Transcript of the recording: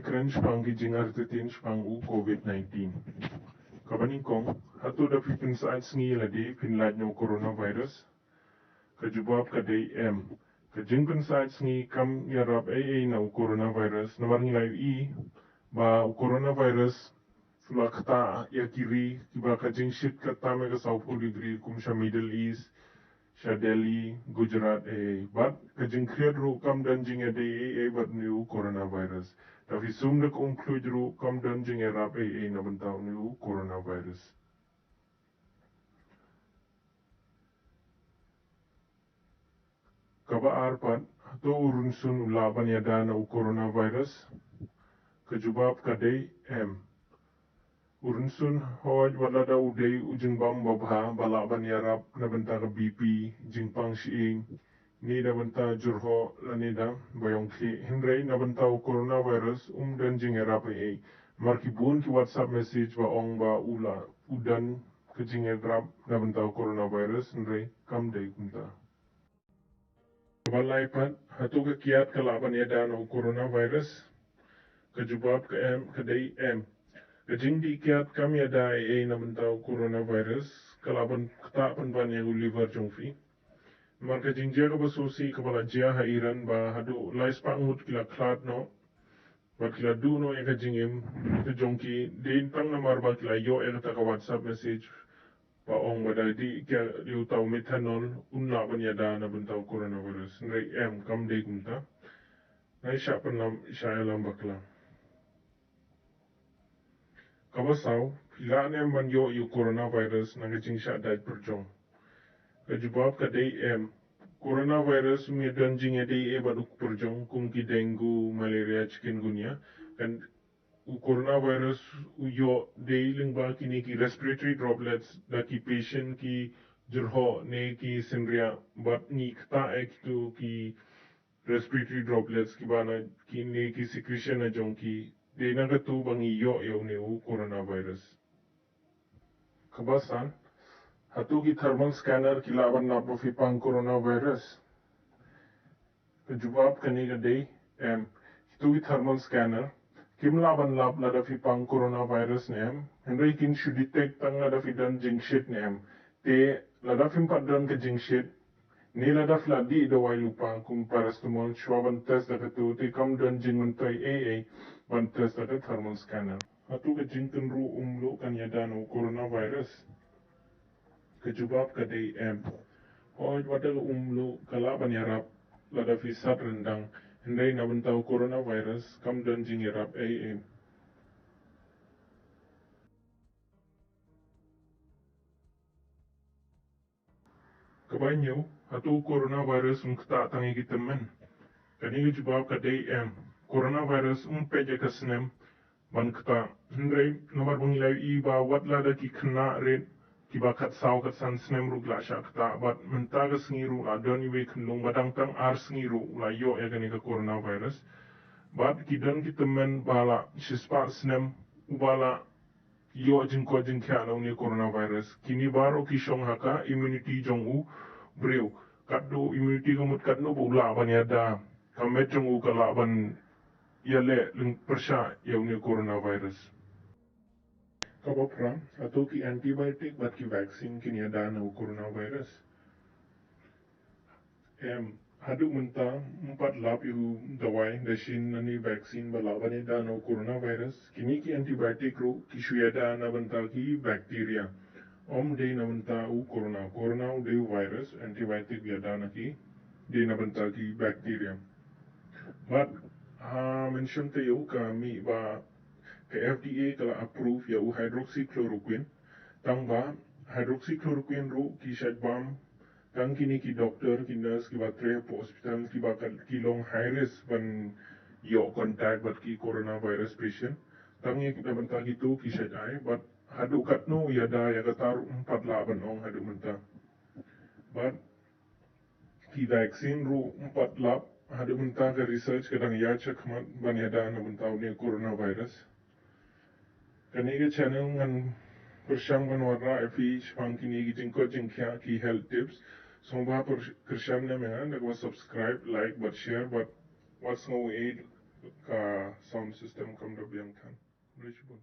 keren shapang ki jing artatien shapang u COVID-19. Kabaning kong, hato da PHIN sa SNGI LADE PHIN nyo coronavirus. Kajubab ka day Ka jing sa SNGI kam yarab na u coronavirus. Namar ngilay ba u coronavirus sula kata ya kiri kiba ka jing shit kata mega South Pole degree kumsha Middle East. Sha Delhi, Gujarat, but kajing create ru kam dan jing but new coronavirus. Tapi sum de conclude ru kam dan jing rap na bentau new coronavirus. Kaba arpat to RYNSUN ulaban yada na coronavirus. Kajubab kadai RYNSUN hoj walada udai ujung bam babha balaban yarap na benta ka BP jingpang shiing ni na benta jurho lanida bayong ki hindray na benta coronavirus dan jing yarap markibun ki WhatsApp message ba ong ba udan ka jing yarap na benta coronavirus hindray kam day kunta. Kabalay pat hatu ka kiat kalaban yada na coronavirus kajubab ka day Kajing di kiat kami ada na bentau coronavirus kalaban kata penban yang liver jongfi. Mar kajing dia ka basusi kepala dia hairan ba hadu lais pangut kila klat no. Ba kila du no yang kajing ke jongki din tang namar ba kila yo yang kata ka WhatsApp message ba ong ba di kia liu tau methanol unla ban yada na bentau coronavirus. Nrai kam de kumta. Nai sya penlam sya alam bakla. Kawasaw, pila na man yo coronavirus na kajing SHAH DAIT PYRJONG. Kajubab ka day coronavirus may danjing day baduk PYRJONG kung ki dengue, malaria, chikungunya. Kan coronavirus yo day lingba kini ki respiratory droplets da ki patient ki jurho ne ki senria bat ni kta tu ki respiratory droplets ki bana ki ne ki secretion na jong ki de nagatu bangi yo neu coronavirus. Kabasan, hatu ki thermal scanner ki laban na pang coronavirus. Kajubab kaniga day hitu ki thermal scanner kim laban lab lada pang coronavirus ne henry kin should detect tang lada dan jing shit ne te lada pat dan ke jing shit ni lada di do wai lupa kum paracetamol shwaban test da tu te kam dan jing mentai ban test da thermal scanner hatu ke jing tenru umlo kan yada no coronavirus kejubab ka day hoj wada umlo kalaban yarap lada sat rendang hendai na bentau coronavirus kam dan jing yarap Kabanyo, hatu coronavirus kta tangi TYMMEN. Kani jubab ka day coronavirus peja ka snem ban kta hendrai nomor bangilai ba watla da ki khna red ki ba khat saw kat san snem ru gla sha kta bat menta ga sngiru adon iwe khnlung badang tang ar sngiru la yo gani ka coronavirus bat ki dan ki TYMMEN bala shispa snem ubala yo jingko jingkha na uni coronavirus kini baro ki shong haka immunity jong u breu kaddo immunity kamut kadno bula ban yada kamet jong u kala ban yale ling persha ya uni coronavirus kabapra atau ki antibiotic bat ki vaccine kini ada na coronavirus hadu menta 4 lap yu dawai dashin nani vaccine bala bani da no coronavirus kini ki antibiotic ro ki shuyada na banta ki bacteria de na banta u corona u de virus antibiotic yada na ki de na banta ki bacteria but mention te yu ka mi ba ka FDA kala approve ya u hydroxychloroquine tang ba hydroxychloroquine ro ki shadbam tang kini ki doktor ki nurse ki batre po hospital ki bakal ki long high risk ban yo contact bat ki coronavirus patient tang ye kita benta gitu ki syai but hadu katno ya da ya katar 4 laban ong hadu menta but ki vaccine ru 4 lab hadu menta ka research kadang ya chakmat ban ya da na menta ni coronavirus kaniga channel ngan Persyang banwarra fi shpang kini jingko jingkya ki health tips somba persyang na mengan nagwa subscribe like but share but what's no aid ka sound system kam da biang kan. Boleh cuba.